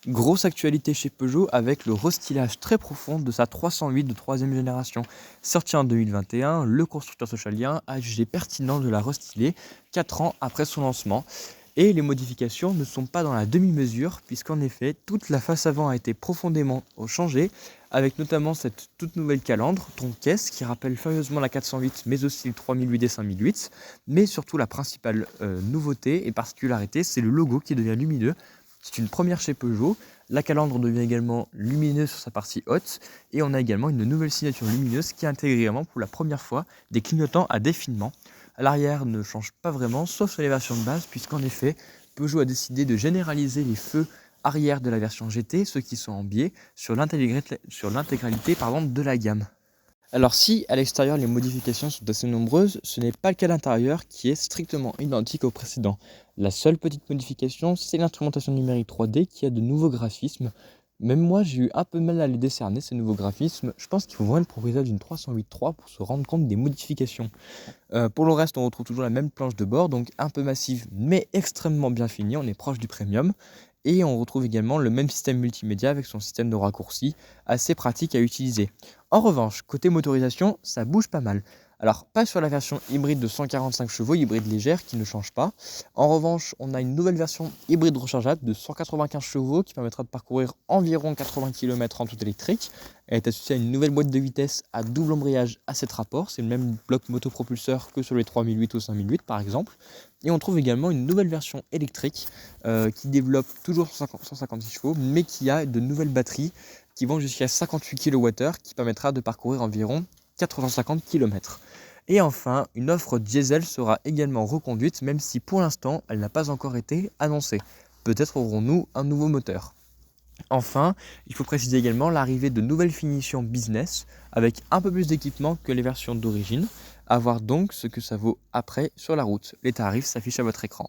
Grosse actualité chez Peugeot avec le restylage très profond de sa 308 de troisième génération. Sorti en 2021, le constructeur socialien a jugé pertinent de la restyler 4 ans après son lancement. Et les modifications ne sont pas dans la demi-mesure, puisqu'en effet, toute la face avant a été profondément changée, avec notamment cette toute nouvelle calandre, tronc-caisse, qui rappelle furieusement la 408, mais aussi le 3008 et 5008. Mais surtout, la principale nouveauté et particularité, c'est le logo qui devient lumineux. C'est une première chez Peugeot. La calandre devient également lumineuse sur sa partie haute, et on a également une nouvelle signature lumineuse qui intègre également pour la première fois des clignotants à défilement. L'arrière ne change pas vraiment, sauf sur les versions de base, puisqu'en effet, Peugeot a décidé de généraliser les feux arrière de la version GT, ceux qui sont en biais, sur l'intégralité de la gamme. Alors si à l'extérieur les modifications sont assez nombreuses, ce n'est pas le cas d'intérieur qui est strictement identique au précédent. La seule petite modification, c'est l'instrumentation numérique 3D qui a de nouveaux graphismes. Même moi, j'ai eu un peu de mal à les décerner, ces nouveaux graphismes. Je pense qu'il faut vraiment être propriétaire d'une 308.3 pour se rendre compte des modifications. Pour le reste, on retrouve toujours la même planche de bord, donc un peu massive mais extrêmement bien finie, on est proche du premium. Et on retrouve également le même système multimédia avec son système de raccourci, assez pratique à utiliser. En revanche, côté motorisation, ça bouge pas mal. Alors, pas sur la version hybride de 145 chevaux, hybride légère, qui ne change pas. En revanche, on a une nouvelle version hybride rechargeable de 195 chevaux qui permettra de parcourir environ 80 km en tout électrique. Elle est associée à une nouvelle boîte de vitesse à double embrayage à 7 rapports. C'est le même bloc motopropulseur que sur les 3008 ou 5008 par exemple. Et on trouve également une nouvelle version électrique qui développe toujours 156 chevaux, mais qui a de nouvelles batteries qui vont jusqu'à 58 kWh, qui permettra de parcourir environ 450 km. Et enfin, une offre diesel sera également reconduite, même si pour l'instant, elle n'a pas encore été annoncée. Peut-être aurons-nous un nouveau moteur. Enfin, il faut préciser également l'arrivée de nouvelles finitions business avec un peu plus d'équipement que les versions d'origine. À voir donc ce que ça vaut après sur la route. Les tarifs s'affichent à votre écran.